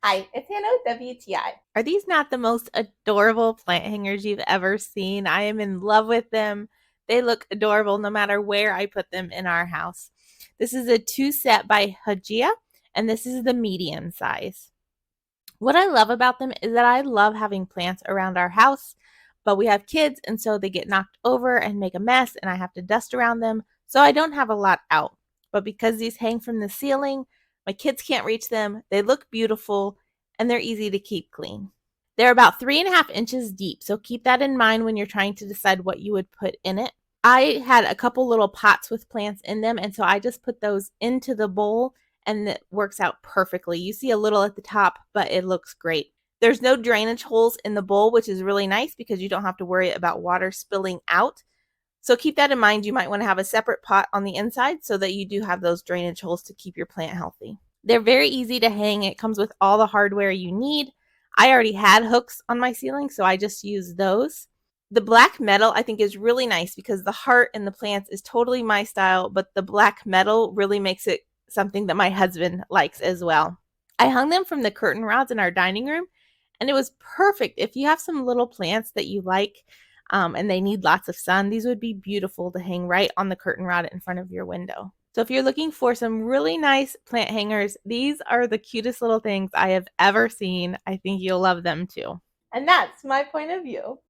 Hi, it's Hannah with WTI. Are these not the most adorable plant hangers you've ever seen? I am in love with them. They look adorable no matter where I put them in our house. This is a 2-set by Hajia, and this is the medium size. What I love about them is that I love having plants around our house, but we have kids, and so they get knocked over and make a mess, and I have to dust around them, so I don't have a lot out. But because these hang from the ceiling, my kids can't reach them, they look beautiful, and they're easy to keep clean. They're about 3.5 inches deep, so keep that in mind when you're trying to decide what you would put in it. I had a couple little pots with plants in them, and so I just put those into the bowl, and it works out perfectly. You see a little at the top, but it looks great. There's no drainage holes in the bowl, which is really nice because you don't have to worry about water spilling out. So keep that in mind. You might want to have a separate pot on the inside so that you do have those drainage holes to keep your plant healthy. They're very easy to hang. It comes with all the hardware you need. I already had hooks on my ceiling, so I just used those. The black metal I think is really nice because the heart and the plants is totally my style, but the black metal really makes it something that my husband likes as well. I hung them from the curtain rods in our dining room, and it was perfect. If you have some little plants that you like and they need lots of sun, these would be beautiful to hang right on the curtain rod in front of your window. So if you're looking for some really nice plant hangers, these are the cutest little things I have ever seen. I think you'll love them too. And that's my point of view.